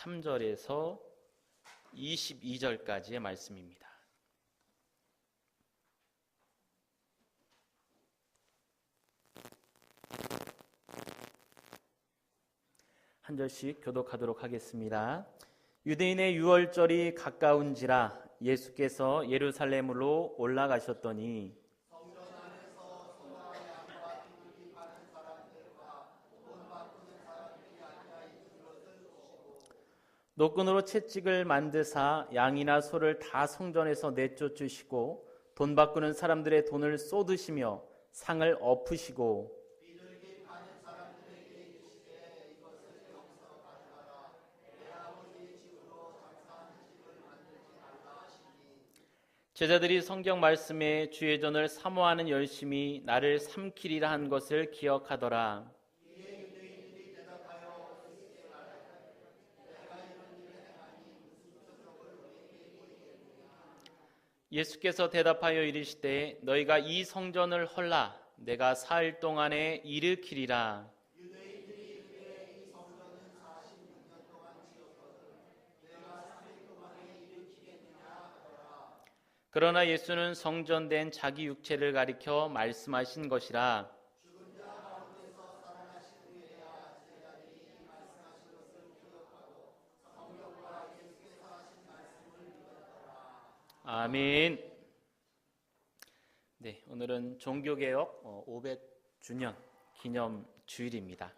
23절에서 22절까지의 말씀입니다. 한 절씩 교독하도록 하겠습니다. 유대인의 유월절이 가까운지라 예수께서 예루살렘으로 올라가셨더니 노끈으로 채찍을 만드사 양이나 소를 다 성전에서 내쫓으시고 돈 바꾸는 사람들의 돈을 쏟으시며 상을 엎으시고 제자들이 성경 말씀에 주의 전을 사모하는 열심이 나를 삼키리라 한 것을 기억하더라. 예수께서 대답하여 이르시되 너희가 이 성전을 헐라 내가 사흘 동안에 일으키리라. 그러나 예수는 성전된 자기 육체를 가리켜 말씀하신 것이라. 아멘. 네, 오늘은 종교개혁 500주년 기념 주일입니다.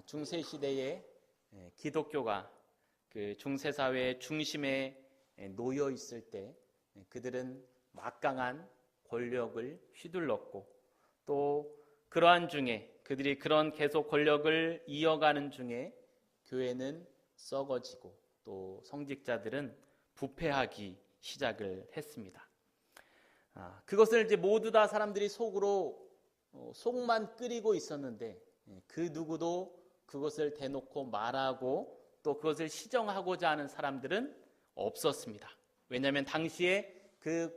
중세 시대에 기독교가 그 중세 사회의 중심에 놓여 있을 때 그들은 막강한 권력을 휘둘렀고 또 그러한 중에 그들이 그런 계속 권력을 이어가는 중에 교회는 썩어지고 또 성직자들은 부패하기 시작을 했습니다. 그것을 이제 모두 다 사람들이 속만 끓이고 있었는데 그 누구도 그것을 대놓고 말하고 또 그것을 시정하고자 하는 사람들은 없었습니다. 왜냐하면 당시에 그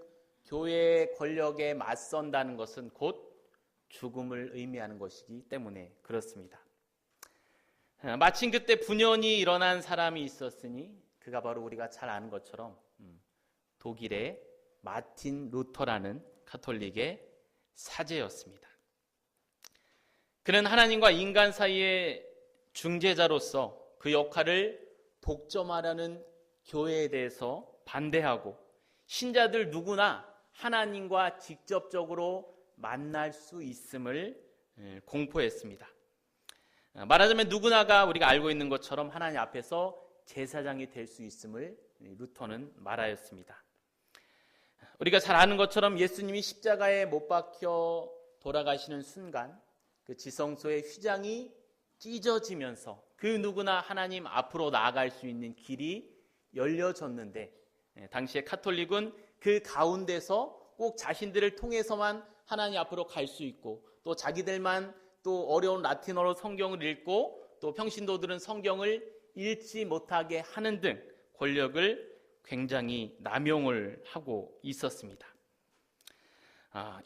교회의 권력에 맞선다는 것은 곧 죽음을 의미하는 것이기 때문에 그렇습니다. 마침 그때 분연이 일어난 사람이 있었으니 그가 바로 우리가 잘 아는 것처럼 독일의 마틴 루터라는 가톨릭의 사제였습니다. 그는 하나님과 인간 사이의 중재자로서 그 역할을 독점하려는 교회에 대해서 반대하고 신자들 누구나 하나님과 직접적으로 만날 수 있음을 공포했습니다. 말하자면 누구나가 우리가 알고 있는 것처럼 하나님 앞에서 제사장이 될 수 있음을 루터는 말하였습니다. 우리가 잘 아는 것처럼 예수님이 십자가에 못 박혀 돌아가시는 순간 그 지성소의 휘장이 찢어지면서 그 누구나 하나님 앞으로 나아갈 수 있는 길이 열려졌는데 당시의 카톨릭은 그 가운데서 꼭 자신들을 통해서만 하나님 앞으로 갈 수 있고 또 자기들만 또 어려운 라틴어로 성경을 읽고 또 평신도들은 성경을 읽지 못하게 하는 등 권력을 굉장히 남용을 하고 있었습니다.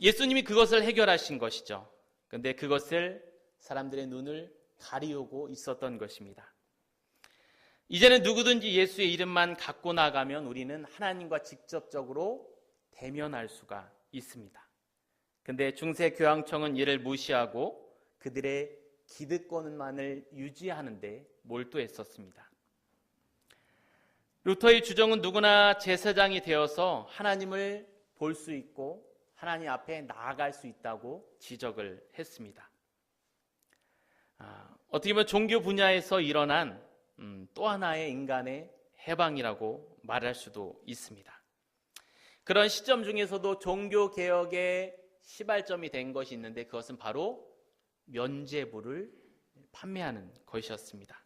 예수님이 그것을 해결하신 것이죠. 그런데 그것을 사람들의 눈을 가리우고 있었던 것입니다. 이제는 누구든지 예수의 이름만 갖고 나가면 우리는 하나님과 직접적으로 대면할 수가 있습니다. 그런데 중세교황청은 이를 무시하고 그들의 기득권만을 유지하는 데 몰두했었습니다. 루터의 주장은 누구나 제사장이 되어서 하나님을 볼 수 있고 하나님 앞에 나아갈 수 있다고 지적을 했습니다. 어떻게 보면 종교 분야에서 일어난 또 하나의 인간의 해방이라고 말할 수도 있습니다. 그런 시점 중에서도 종교개혁의 시발점이 된 것이 있는데 그것은 바로 면죄부를 판매하는 것이었습니다.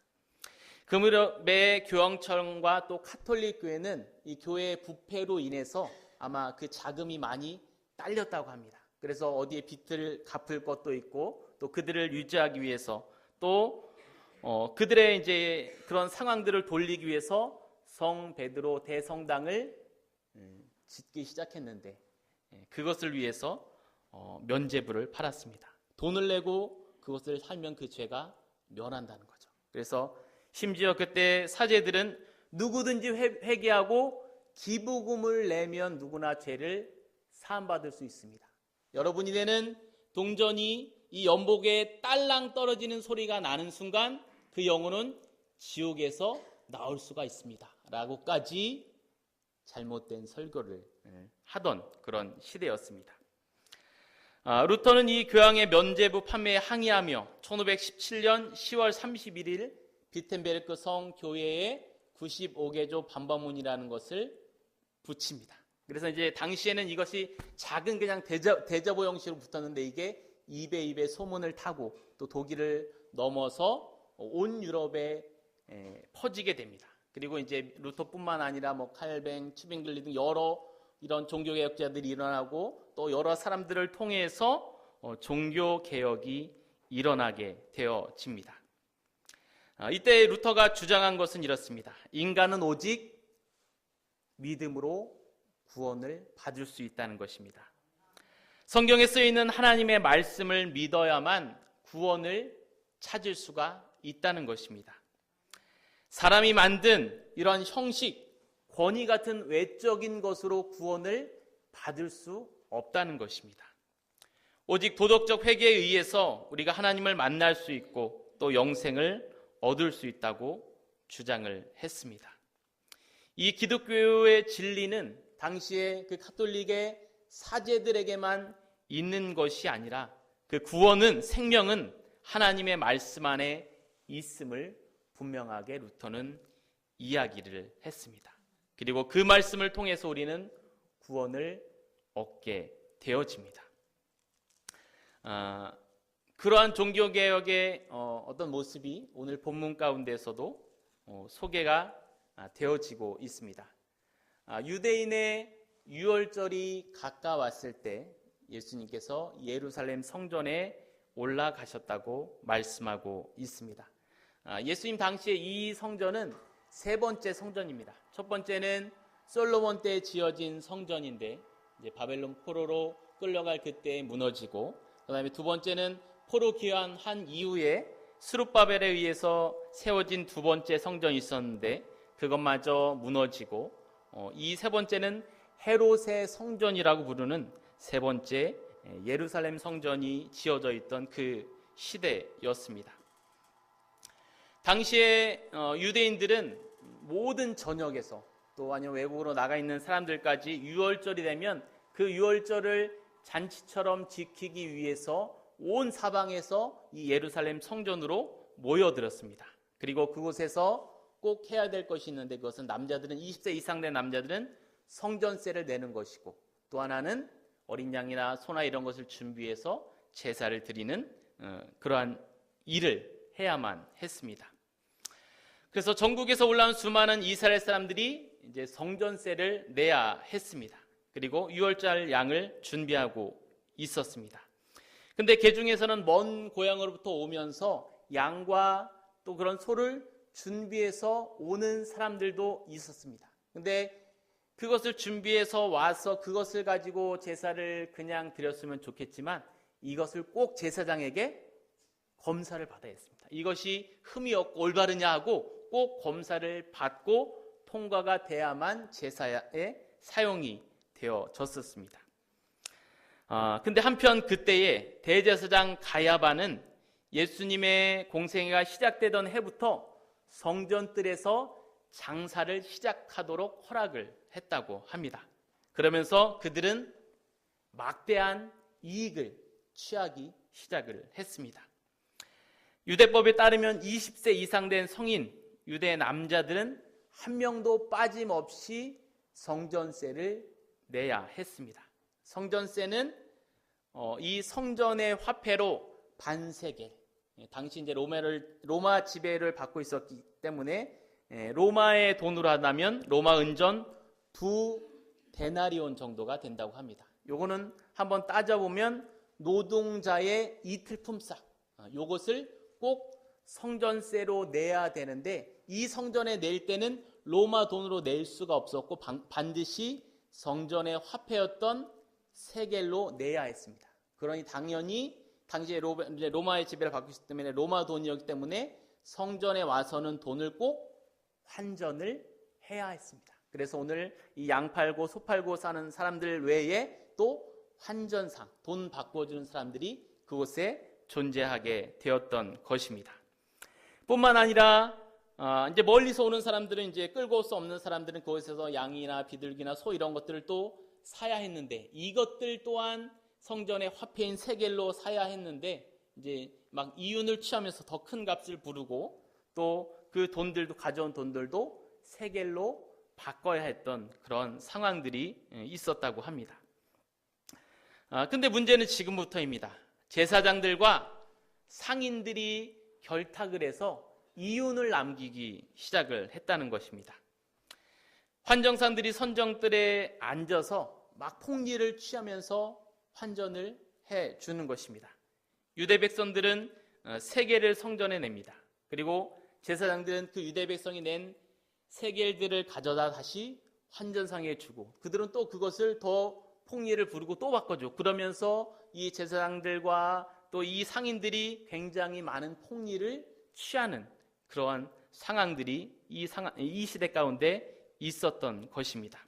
그 무렵에 교황청과 또 카톨릭 교회는 이 교회의 부패로 인해서 아마 그 자금이 많이 딸렸다고 합니다. 그래서 어디에 빚을 갚을 것도 있고 또 그들을 유지하기 위해서 또 그들의 이제 그런 상황들을 돌리기 위해서 성 베드로 대성당을 짓기 시작했는데 그것을 위해서 면죄부를 팔았습니다. 돈을 내고 그것을 살면 그 죄가 면한다는 거죠. 그래서 심지어 그때 사제들은 누구든지 회개하고 기부금을 내면 누구나 죄를 사함받을 수 있습니다. 여러분이 내는 동전이 이 연복에 딸랑 떨어지는 소리가 나는 순간 그 영혼은 지옥에서 나올 수가 있습니다 라고까지 잘못된 설교를 하던 그런 시대였습니다. 루터는 이 교황의 면죄부 판매에 항의하며 1517년 10월 31일 비텐베르크 성교회에 95개조 반박문이라는 것을 붙입니다. 그래서 이제 당시에는 이것이 작은 그냥 대자보 형식으로 붙었는데 이게 입에 입에 소문을 타고 또 독일을 넘어서 온 유럽에 퍼지게 됩니다. 그리고 이제 루터뿐만 아니라 뭐 칼뱅, 튜빙글리 등 여러 이런 종교개혁자들이 일어나고 또 여러 사람들을 통해서 종교개혁이 일어나게 되어집니다. 이때 루터가 주장한 것은 이렇습니다. 인간은 오직 믿음으로 구원을 받을 수 있다는 것입니다. 성경에 쓰여있는 하나님의 말씀을 믿어야만 구원을 찾을 수가 있다는 것입니다. 사람이 만든 이런 형식, 권위 같은 외적인 것으로 구원을 받을 수 없다는 것입니다. 오직 도덕적 회개에 의해서 우리가 하나님을 만날 수 있고 또 영생을 얻을 수 있다고 주장을 했습니다. 이 기독교의 진리는 당시에 그 카톨릭의 사제들에게만 있는 것이 아니라 그 구원은, 생명은 하나님의 말씀 안에 있음을 분명하게 루터는 이야기를 했습니다. 그리고 그 말씀을 통해서 우리는 구원을 얻게 되어집니다. 그러한 종교개혁의 어떤 모습이 오늘 본문 가운데서도 소개가 되어지고 있습니다. 유대인의 유월절이 가까웠을 때 예수님께서 예루살렘 성전에 올라가셨다고 말씀하고 있습니다. 예수님 당시에 이 성전은 세 번째 성전입니다. 첫 번째는 솔로몬 때 지어진 성전인데 이제 바벨론 포로로 끌려갈 그때 무너지고, 그 다음에 두 번째는 포로 귀환한 이후에 스룹바벨에 의해서 세워진 두 번째 성전이 있었는데 그것마저 무너지고, 이 세 번째는 헤롯의 성전이라고 부르는 세 번째 예루살렘 성전이 지어져 있던 그 시대였습니다. 당시에 유대인들은 모든 전역에서 또 아니면 외국으로 나가 있는 사람들까지 유월절이 되면 그 유월절을 잔치처럼 지키기 위해서 온 사방에서 이 예루살렘 성전으로 모여들었습니다. 그리고 그곳에서 꼭 해야 될 것이 있는데 그것은 남자들은 20세 이상 된 남자들은 성전세를 내는 것이고, 또 하나는 어린 양이나 소나 이런 것을 준비해서 제사를 드리는 그러한 일을 해야만 했습니다. 그래서 전국에서 올라온 수많은 이스라엘 사람들이 이제 성전세를 내야 했습니다. 그리고 유월절 양을 준비하고 있었습니다. 근데 그 중에서는 먼 고향으로부터 오면서 양과 또 그런 소를 준비해서 오는 사람들도 있었습니다. 근데 그것을 준비해서 와서 그것을 가지고 제사를 그냥 드렸으면 좋겠지만 이것을 꼭 제사장에게 검사를 받아야 했습니다. 이것이 흠이 없고 올바르냐 하고 꼭 검사를 받고 통과가 돼야만 제사에 사용이 되어졌었습니다. 근데 한편 그때에 대제사장 가야바는 예수님의 공생애가 시작되던 해부터 성전뜰에서 장사를 시작하도록 허락을 했다고 합니다. 그러면서 그들은 막대한 이익을 취하기 시작을 했습니다. 유대법에 따르면 20세 이상 된 성인 유대 남자들은 한 명도 빠짐없이 성전세를 내야 했습니다. 성전세는 이 성전의 화폐로 반세겔, 당시 이제 로마 지배를 받고 있었기 때문에 로마의 돈으로 하다면 로마 은전 2데나리온 정도가 된다고 합니다. 요거는 한번 따져보면 노동자의 이틀 품삯, 요것을 꼭 성전세로 내야 되는데 이 성전에 낼 때는 로마 돈으로 낼 수가 없었고 반드시 성전의 화폐였던 세겔로 내야 했습니다. 그러니 당연히 당시에 로마의 지배를 받고 있기 때문에 로마 돈이었기 때문에 성전에 와서는 돈을 꼭 환전을 해야 했습니다. 그래서 오늘 이 양 팔고 소 팔고 사는 사람들 외에 또 환전상, 돈 바꿔주는 사람들이 그곳에 존재하게 되었던 것입니다. 뿐만 아니라 이제 멀리서 오는 사람들은, 이제 끌고 올 수 없는 사람들은 그곳에서 양이나 비둘기나 소 이런 것들을 또 사야 했는데, 이것들 또한 성전의 화폐인 세겔로 사야 했는데, 이제 막 이윤을 취하면서 더 큰 값을 부르고 또 그 돈들도, 가져온 돈들도 세겔로 바꿔야 했던 그런 상황들이 있었다고 합니다. 근데 문제는 지금부터입니다. 제사장들과 상인들이 결탁을 해서 이윤을 남기기 시작을 했다는 것입니다. 환정상들이 선정들에 앉아서 막 폭리를 취하면서 환전을 해주는 것입니다. 유대 백성들은 세겔을 성전에 냅니다. 그리고 제사장들은 그 유대 백성이 낸 세겔들을 가져다 다시 환전상에 주고, 그들은 또 그것을 더 폭리를 부르고 또 바꿔줘. 그러면서 이 제사장들과 또 이 상인들이 굉장히 많은 폭리를 취하는 그러한 상황들이 이 시대 가운데 있었던 것입니다.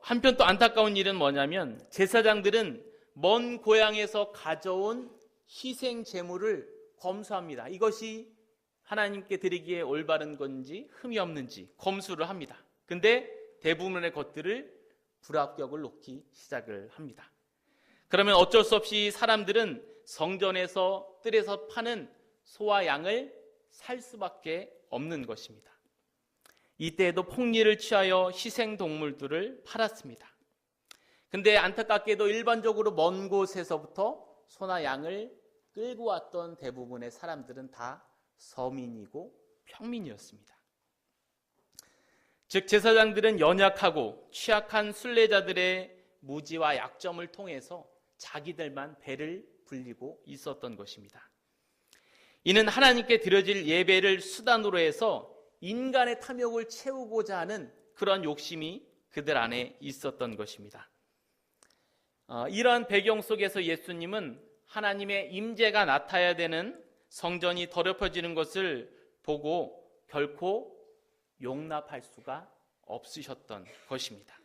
한편 또 안타까운 일은 뭐냐면, 제사장들은 먼 고향에서 가져온 희생 제물을 검수합니다. 이것이 하나님께 드리기에 올바른 건지 흠이 없는지 검수를 합니다. 근데 대부분의 것들을 불합격을 놓기 시작을 합니다. 그러면 어쩔 수 없이 사람들은 성전에서 뜰에서 파는 소와 양을 살 수밖에 없는 것입니다. 이때에도 폭리를 취하여 희생동물들을 팔았습니다. 근데 안타깝게도 일반적으로 먼 곳에서부터 소나 양을 끌고 왔던 대부분의 사람들은 다 서민이고 평민이었습니다. 즉 제사장들은 연약하고 취약한 순례자들의 무지와 약점을 통해서 자기들만 배를 불리고 있었던 것입니다. 이는 하나님께 드려질 예배를 수단으로 해서 인간의 탐욕을 채우고자 하는 그런 욕심이 그들 안에 있었던 것입니다. 이러한 배경 속에서 예수님은 하나님의 임재가 나타나야 되는 성전이 더럽혀지는 것을 보고 결코 용납할 수가 없으셨던 것입니다.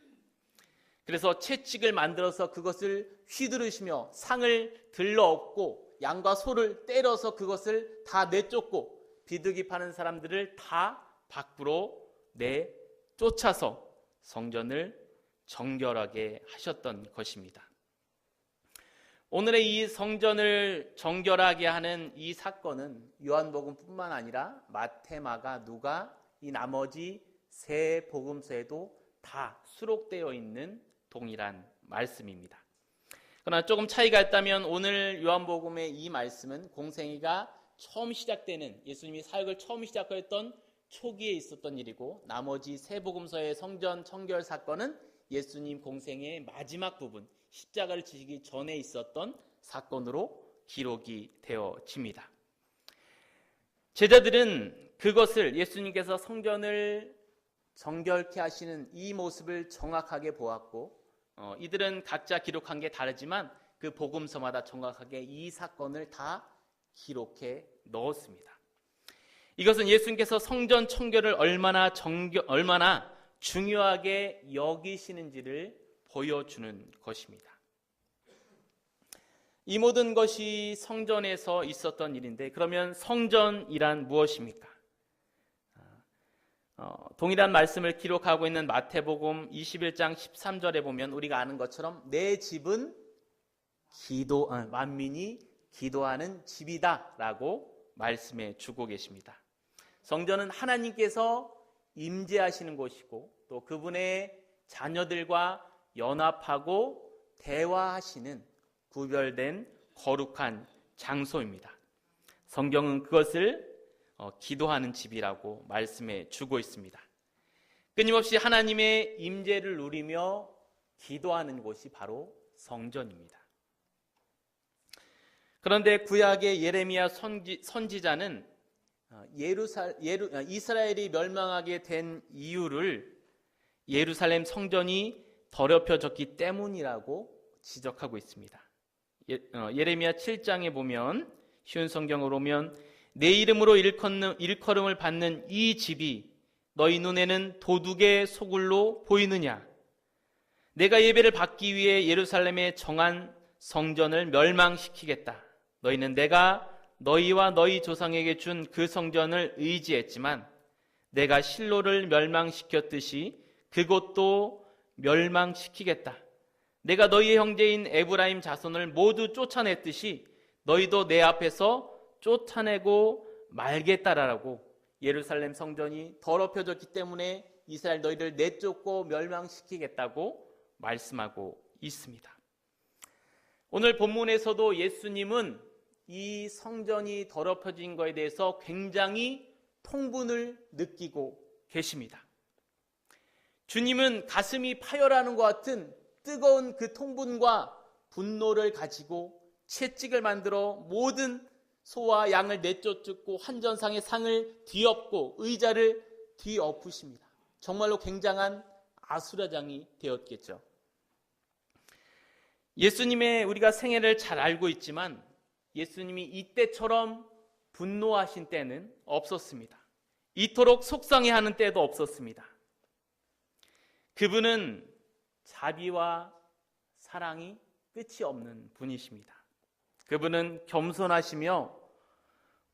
그래서 채찍을 만들어서 그것을 휘두르시며 상을 들러엎고 양과 소를 때려서 그것을 다 내쫓고 비둘기 파는 사람들을 다 밖으로 내쫓아서 성전을 정결하게 하셨던 것입니다. 오늘의 이 성전을 정결하게 하는 이 사건은 요한복음뿐만 아니라 마태, 마가, 누가, 이 나머지 세 복음서에도 다 수록되어 있는 동일한 말씀입니다. 그러나 조금 차이가 있다면 오늘 요한복음의 이 말씀은 공생애가 처음 시작되는, 예수님이 사역을 처음 시작했던 초기에 있었던 일이고, 나머지 세 복음서의 성전 청결 사건은 예수님 공생애의 마지막 부분, 십자가를 지시기 전에 있었던 사건으로 기록이 되어집니다. 제자들은 그것을, 예수님께서 성전을 정결케 하시는 이 모습을 정확하게 보았고, 이들은 각자 기록한 게 다르지만 그 복음서마다 정확하게 이 사건을 다 기록해 넣었습니다. 이것은 예수님께서 성전 청결을 얼마나 중요하게 여기시는지를 보여주는 것입니다. 이 모든 것이 성전에서 있었던 일인데, 그러면 성전이란 무엇입니까? 동일한 말씀을 기록하고 있는 마태복음 21장 13절에 보면 우리가 아는 것처럼 내 집은 만민이 기도하는 집이다 라고 말씀해 주고 계십니다. 성전은 하나님께서 임재하시는 곳이고, 또 그분의 자녀들과 연합하고 대화하시는 구별된 거룩한 장소입니다. 성경은 그것을 기도하는 집이라고 말씀해 주고 있습니다. 끊임없이 하나님의 임재를 누리며 기도하는 곳이 바로 성전입니다. 그런데 구약의 예레미야 선지자는 이스라엘이 멸망하게 된 이유를 예루살렘 성전이 더럽혀졌기 때문이라고 지적하고 있습니다. 예레미야 7장에 보면 쉬운 성경으로 오면 내 이름으로 일컬음을 받는 이 집이 너희 눈에는 도둑의 소굴로 보이느냐? 내가 예배를 받기 위해 예루살렘에 정한 성전을 멸망시키겠다. 너희는 내가 너희와 너희 조상에게 준 그 성전을 의지했지만 내가 실로를 멸망시켰듯이 그곳도 멸망시키겠다. 내가 너희의 형제인 에브라임 자손을 모두 쫓아냈듯이 너희도 내 앞에서 쫓아내고 말겠다라고, 예루살렘 성전이 더럽혀졌기 때문에 이스라엘 너희를 내쫓고 멸망시키겠다고 말씀하고 있습니다. 오늘 본문에서도 예수님은 이 성전이 더럽혀진 것에 대해서 굉장히 통분을 느끼고 계십니다. 주님은 가슴이 파열하는 것 같은 뜨거운 그 통분과 분노를 가지고 채찍을 만들어 모든 소와 양을 내쫓고 환전상의 상을 뒤엎고 의자를 뒤엎으십니다. 정말로 굉장한 아수라장이 되었겠죠. 예수님의 우리가 생애를 잘 알고 있지만 예수님이 이때처럼 분노하신 때는 없었습니다. 이토록 속상해하는 때도 없었습니다. 그분은 자비와 사랑이 끝이 없는 분이십니다. 그분은 겸손하시며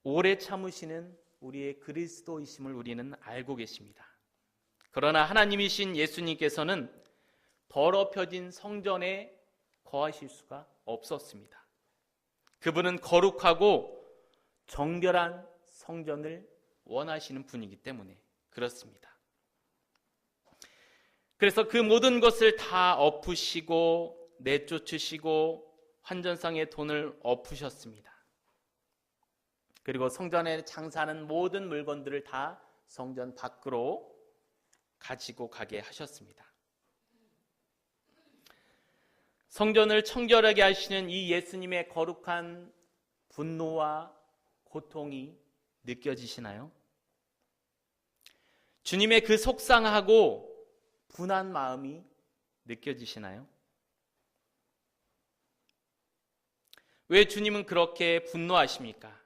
오래 참으시는 우리의 그리스도이심을 우리는 알고 계십니다. 그러나 하나님이신 예수님께서는 더럽혀진 성전에 거하실 수가 없었습니다. 그분은 거룩하고 정결한 성전을 원하시는 분이기 때문에 그렇습니다. 그래서 그 모든 것을 다 엎으시고 내쫓으시고 환전상의 돈을 엎으셨습니다. 그리고 성전에 장사하는 모든 물건들을 다 성전 밖으로 가지고 가게 하셨습니다. 성전을 청결하게 하시는 이 예수님의 거룩한 분노와 고통이 느껴지시나요? 주님의 그 속상하고 분한 마음이 느껴지시나요? 왜 주님은 그렇게 분노하십니까?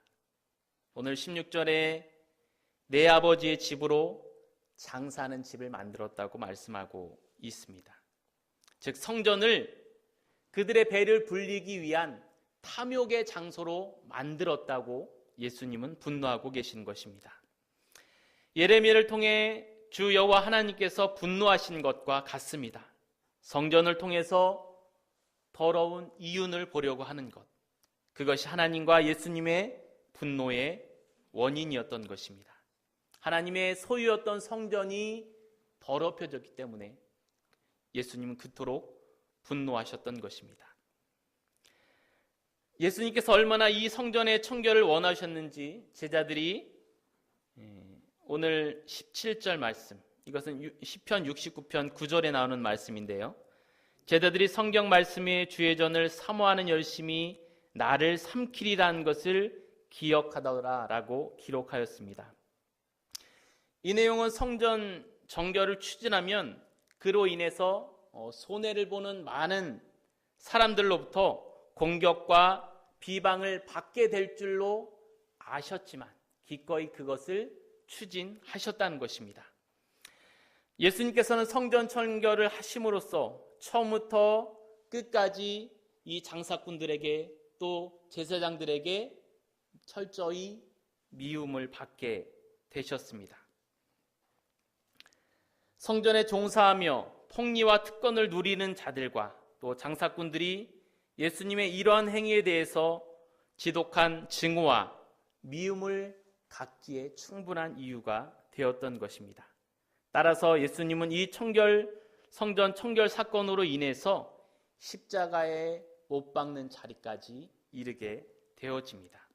오늘 16절에 내 아버지의 집으로 장사하는 집을 만들었다고 말씀하고 있습니다. 즉 성전을 그들의 배를 불리기 위한 탐욕의 장소로 만들었다고 예수님은 분노하고 계신 것입니다. 예레미야를 통해 주 여호와 하나님께서 분노하신 것과 같습니다. 성전을 통해서 더러운 이윤을 보려고 하는 것, 그것이 하나님과 예수님의 분노의 원인이었던 것입니다. 하나님의 소유였던 성전이 더럽혀졌기 때문에 예수님은 그토록 분노하셨던 것입니다. 예수님께서 얼마나 이 성전의 청결을 원하셨는지 제자들이 오늘 17절 말씀, 이것은 시편 69편 9절에 나오는 말씀인데요. 제자들이 성경 말씀에 주의 전을 사모하는 열심이 나를 삼키리라는 것을 기억하더라라고 기록하였습니다. 이 내용은 성전 정결을 추진하면 그로 인해서 손해를 보는 많은 사람들로부터 공격과 비방을 받게 될 줄로 아셨지만 기꺼이 그것을 추진하셨다는 것입니다. 예수님께서는 성전 청결을 하심으로써 처음부터 끝까지 이 장사꾼들에게 또 제사장들에게 철저히 미움을 받게 되셨습니다. 성전에 종사하며 폭리와 특권을 누리는 자들과 또 장사꾼들이 예수님의 이러한 행위에 대해서 지독한 증오와 미움을 갖기에 충분한 이유가 되었던 것입니다. 따라서 예수님은 이 성전 청결 사건으로 인해서 십자가에 못 박는 자리까지 이르게 되어집니다.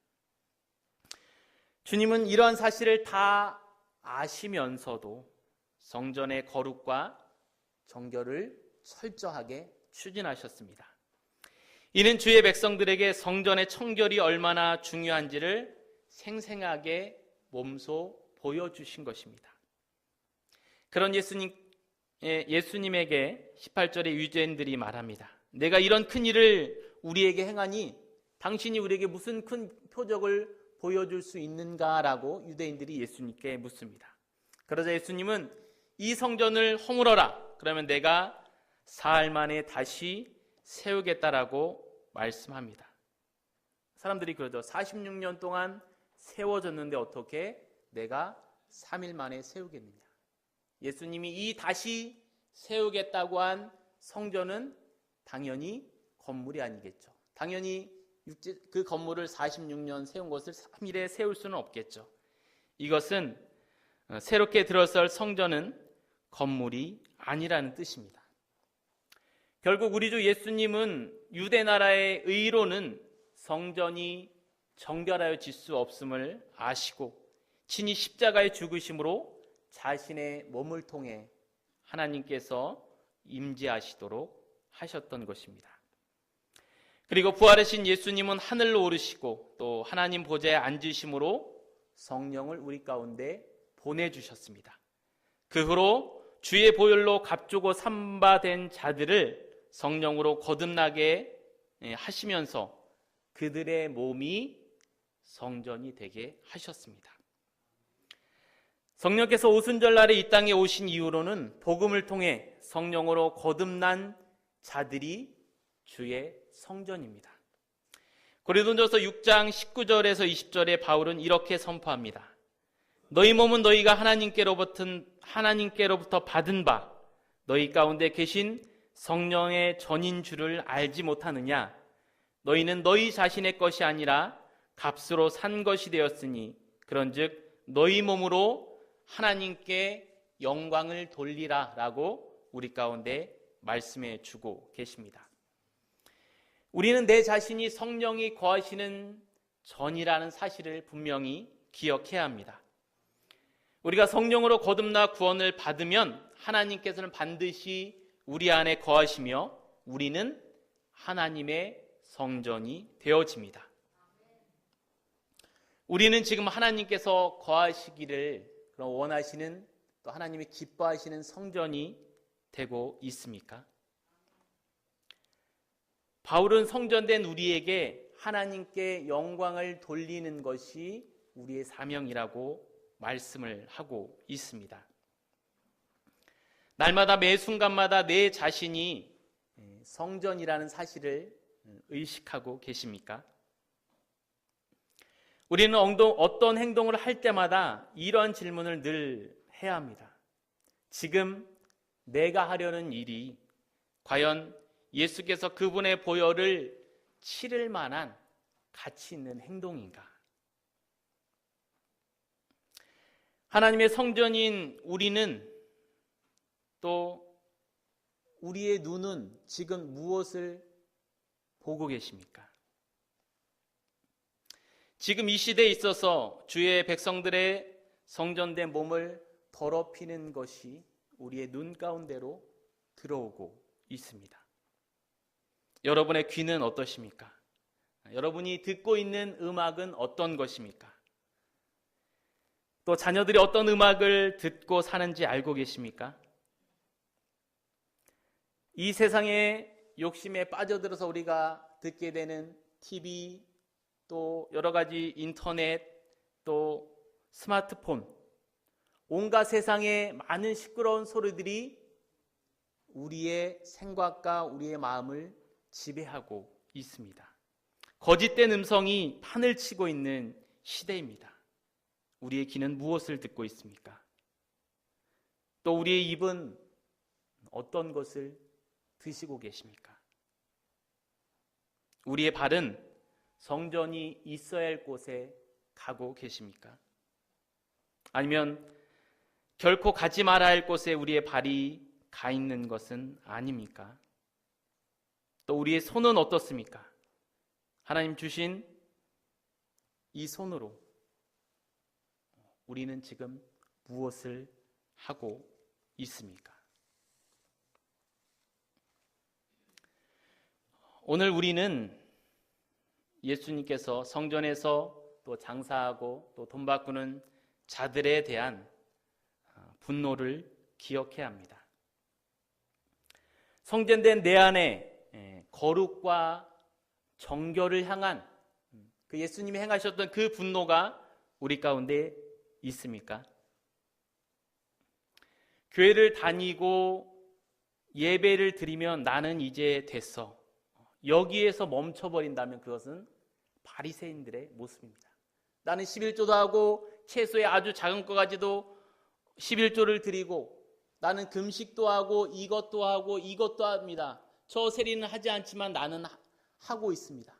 주님은 이러한 사실을 다 아시면서도 성전의 거룩과 정결을 철저하게 추진하셨습니다. 이는 주의 백성들에게 성전의 청결이 얼마나 중요한지를 생생하게 몸소 보여주신 것입니다. 그런 예수님에게 18절의 유대인들이 말합니다. 내가 이런 큰 일을 우리에게 행하니 당신이 우리에게 무슨 큰 표적을 보여줄 수 있는가라고 유대인들이 예수님께 묻습니다. 그러자 예수님은 이 성전을 허물어라. 그러면 내가 사흘 만에 다시 세우겠다라고 말씀합니다. 사람들이 그러죠. 46년 동안 세워졌는데 어떻게 내가 3일 만에 세우겠느냐. 예수님이 이 다시 세우겠다고 한 성전은 당연히 건물이 아니겠죠. 당연히 그 건물을 46년 세운 것을 3일에 세울 수는 없겠죠. 이것은 새롭게 들어설 성전은 건물이 아니라는 뜻입니다. 결국 우리 주 예수님은 유대 나라의 의로는 성전이 정결하여질 수 없음을 아시고 친히 십자가의 죽으심으로 자신의 몸을 통해 하나님께서 임재하시도록 하셨던 것입니다. 그리고 부활하신 예수님은 하늘로 오르시고 또 하나님 보좌에 앉으심으로 성령을 우리 가운데 보내주셨습니다. 그 후로 주의 보혈로 값주고 삼바된 자들을 성령으로 거듭나게 하시면서 그들의 몸이 성전이 되게 하셨습니다. 성령께서 오순절날에 이 땅에 오신 이후로는 복음을 통해 성령으로 거듭난 자들이 주의 성전입니다. 고린도전서 6장 19절에서 20절에 바울은 이렇게 선포합니다. 너희 몸은 너희가 하나님께로부터 받은 바 너희 가운데 계신 성령의 전인 줄을 알지 못하느냐. 너희는 너희 자신의 것이 아니라 값으로 산 것이 되었으니 그런즉 너희 몸으로 하나님께 영광을 돌리라 라고 우리 가운데 말씀해 주고 계십니다. 우리는 내 자신이 성령이 거하시는 전이라는 사실을 분명히 기억해야 합니다. 우리가 성령으로 거듭나 구원을 받으면 하나님께서는 반드시 우리 안에 거하시며 우리는 하나님의 성전이 되어집니다. 우리는 지금 하나님께서 거하시기를 원하시는 또 하나님이 기뻐하시는 성전이 되고 있습니까? 바울은 성전된 우리에게 하나님께 영광을 돌리는 것이 우리의 사명이라고 말씀을 하고 있습니다. 날마다 매 순간마다 내 자신이 성전이라는 사실을 의식하고 계십니까? 우리는 어떤 행동을 할 때마다 이러한 질문을 늘 해야 합니다. 지금 내가 하려는 일이 과연 예수께서 그분의 보혈을 치를 만한 가치 있는 행동인가? 하나님의 성전인 우리는 또 우리의 눈은 지금 무엇을 보고 계십니까? 지금 이 시대에 있어서 주의 백성들의 성전된 몸을 더럽히는 것이 우리의 눈 가운데로 들어오고 있습니다. 여러분의 귀는 어떠십니까? 여러분이 듣고 있는 음악은 어떤 것입니까? 또 자녀들이 어떤 음악을 듣고 사는지 알고 계십니까? 이 세상의 욕심에 빠져들어서 우리가 듣게 되는 TV, 또 여러 가지 인터넷, 또 스마트폰, 온갖 세상의 많은 시끄러운 소리들이 우리의 생각과 우리의 마음을 지배하고 있습니다. 거짓된 음성이 판을 치고 있는 시대입니다. 우리의 귀는 무엇을 듣고 있습니까? 또 우리의 입은 어떤 것을 드시고 계십니까? 우리의 발은 성전이 있어야 할 곳에 가고 계십니까? 아니면 결코 가지 말아야 할 곳에 우리의 발이 가 있는 것은 아닙니까? 또 우리의 손은 어떻습니까? 하나님 주신 이 손으로 우리는 지금 무엇을 하고 있습니까? 오늘 우리는 예수님께서 성전에서 또 장사하고 또 돈 바꾸는 자들에 대한 분노를 기억해야 합니다. 성전된 내 안에 거룩과 정결을 향한 그 예수님이 행하셨던 그 분노가 우리 가운데 있습니까? 교회를 다니고 예배를 드리면 나는 이제 됐어. 여기에서 멈춰버린다면 그것은 바리새인들의 모습입니다. 나는 11조도 하고 채소의 아주 작은 것까지도 11조를 드리고 나는 금식도 하고 이것도 하고 이것도 합니다. 저 세리는 하지 않지만 나는 하고 있습니다.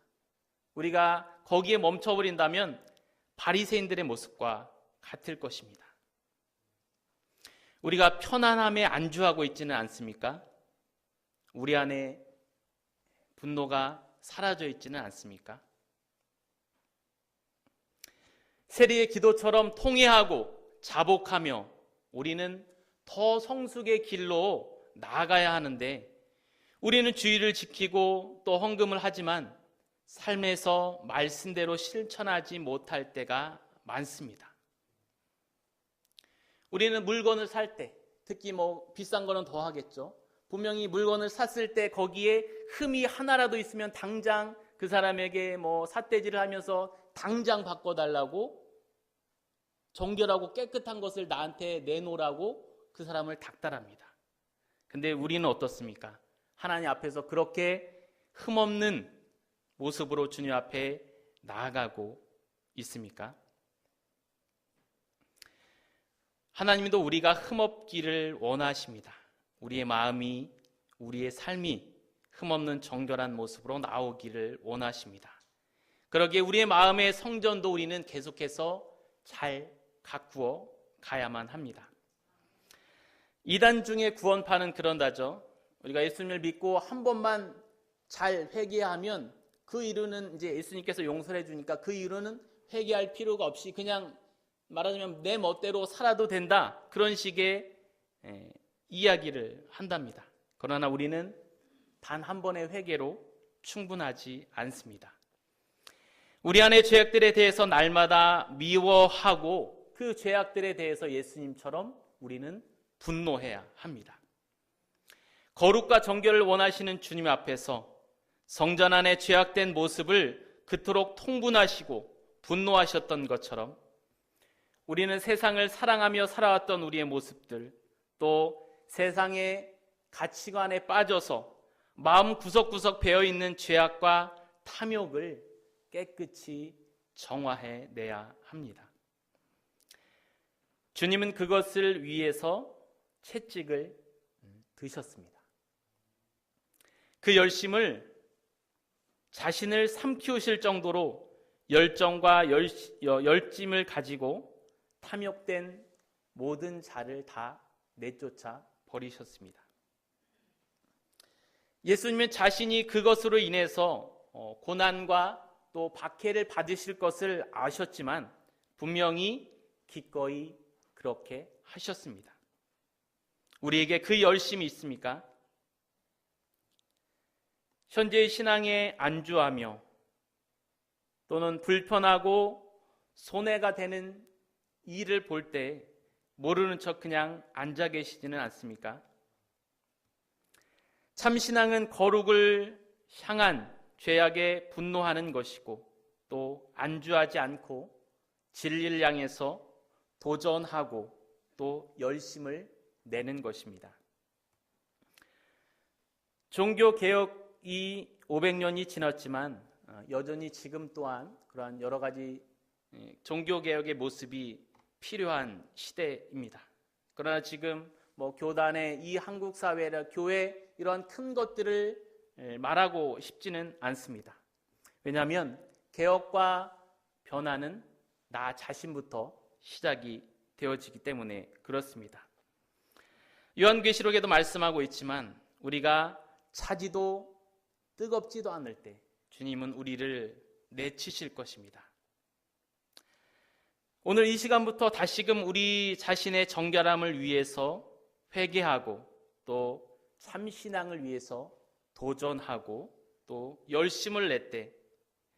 우리가 거기에 멈춰버린다면 바리새인들의 모습과 같을 것입니다. 우리가 편안함에 안주하고 있지는 않습니까? 우리 안에 분노가 사라져 있지는 않습니까? 세리의 기도처럼 통회하고 자복하며 우리는 더 성숙의 길로 나아가야 하는데 우리는 주의를 지키고 또 헌금을 하지만 삶에서 말씀대로 실천하지 못할 때가 많습니다. 우리는 물건을 살 때, 특히 비싼 거는 더 하겠죠. 분명히 물건을 샀을 때 거기에 흠이 하나라도 있으면 당장 그 사람에게 삿대질을 하면서 당장 바꿔달라고, 정결하고 깨끗한 것을 나한테 내놓으라고 그 사람을 닥달합니다. 근데 우리는 어떻습니까? 하나님 앞에서 그렇게 흠없는 모습으로 주님 앞에 나아가고 있습니까? 하나님도 우리가 흠없기를 원하십니다. 우리의 마음이, 우리의 삶이 흠없는 정결한 모습으로 나오기를 원하십니다. 그러기에 우리의 마음의 성전도 우리는 계속해서 잘 가꾸어 가야만 합니다. 이단 중에 구원파는 그런다죠. 우리가 예수님을 믿고 한 번만 잘 회개하면 그 이유는 이제 예수님께서 용서해 주니까 그 이유는 회개할 필요가 없이 그냥 말하자면 내 멋대로 살아도 된다, 그런 식의 이야기를 한답니다. 그러나 우리는 단 한 번의 회개로 충분하지 않습니다. 우리 안의 죄악들에 대해서 날마다 미워하고 그 죄악들에 대해서 예수님처럼 우리는 분노해야 합니다. 거룩과 정결을 원하시는 주님 앞에서 성전 안에 죄악된 모습을 그토록 통분하시고 분노하셨던 것처럼 우리는 세상을 사랑하며 살아왔던 우리의 모습들, 또 세상의 가치관에 빠져서 마음 구석구석 배어있는 죄악과 탐욕을 깨끗이 정화해내야 합니다. 주님은 그것을 위해서 채찍을 드셨습니다. 그 열심을 자신을 삼키우실 정도로 열정과 열심을 가지고 탐욕된 모든 자를 다 내쫓아 버리셨습니다. 예수님은 자신이 그것으로 인해서 고난과 또 박해를 받으실 것을 아셨지만 분명히 기꺼이 그렇게 하셨습니다. 우리에게 그 열심이 있습니까? 현재의 신앙에 안주하며 또는 불편하고 손해가 되는 일을 볼 때 모르는 척 그냥 앉아 계시지는 않습니까? 참 신앙은 거룩을 향한 죄악에 분노하는 것이고 또 안주하지 않고 진리를 향해서 도전하고 또 열심을 내는 것입니다. 종교개혁이 500년이 지났지만 여전히 지금 또한 그러한 여러 가지 종교개혁의 모습이 필요한 시대입니다. 그러나 지금 교단의 이 한국 사회나 교회 이런 큰 것들을 말하고 싶지는 않습니다. 왜냐하면 개혁과 변화는 나 자신부터 시작이 되어지기 때문에 그렇습니다. 요한계시록에도 말씀하고 있지만 우리가 차지도 뜨겁지도 않을 때 주님은 우리를 내치실 것입니다. 오늘 이 시간부터 다시금 우리 자신의 정결함을 위해서 회개하고 또 참신앙을 위해서 도전하고 또 열심을 낼 때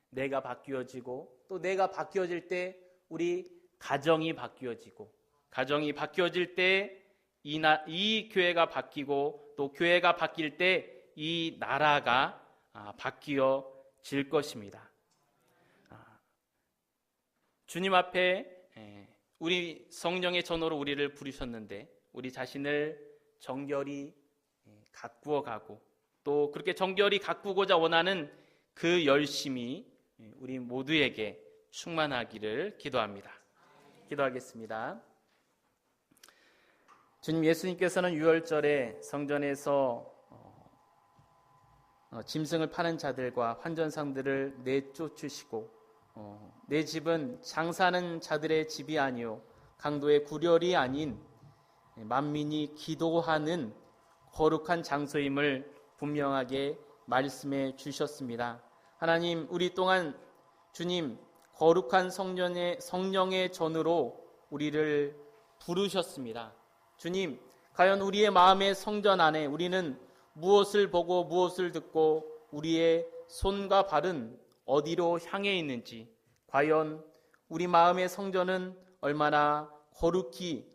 내가 바뀌어지고 또 내가 바뀌어질 때 우리 가정이 바뀌어지고 가정이 바뀌어질 때 이 교회가 바뀌고 또 교회가 바뀔 때 이 나라가 바뀌어질 것입니다. 주님 앞에 우리 성령의 전으로 우리를 부르셨는데 우리 자신을 정결히 가꾸어 가고 또 그렇게 정결히 가꾸고자 원하는 그 열심이 우리 모두에게 충만하기를 기도합니다. 기도하겠습니다. 주님, 예수님께서는 유월절에 성전에서 짐승을 파는 자들과 환전상들을 내쫓으시고 내 집은 장사하는 자들의 집이 아니요 강도의 구렬이 아닌 만민이 기도하는 거룩한 장소임을 분명하게 말씀해 주셨습니다. 하나님, 우리 또한 주님 거룩한 성령의 전으로 우리를 부르셨습니다. 주님, 과연 우리의 마음의 성전 안에 우리는 무엇을 보고 무엇을 듣고 우리의 손과 발은 어디로 향해 있는지, 과연 우리 마음의 성전은 얼마나 거룩히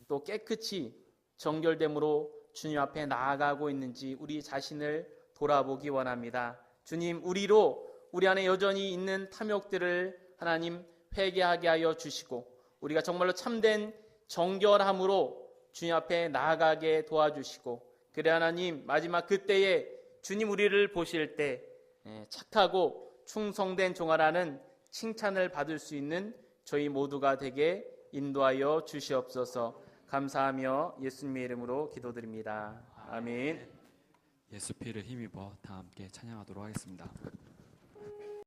또 깨끗이 정결됨으로 주님 앞에 나아가고 있는지 우리 자신을 돌아보기 원합니다. 주님, 우리 안에 여전히 있는 탐욕들을 하나님 회개하게 하여 주시고 우리가 정말로 참된 정결함으로 주님 앞에 나아가게 도와주시고, 그래 하나님, 마지막 그때에 주님 우리를 보실 때 착하고 충성된 종아라는 칭찬을 받을 수 있는 저희 모두가 되게 인도하여 주시옵소서. 감사하며 예수님의 이름으로 기도드립니다. 아멘. 예수 피를 힘입어 다 함께 찬양하도록 하겠습니다.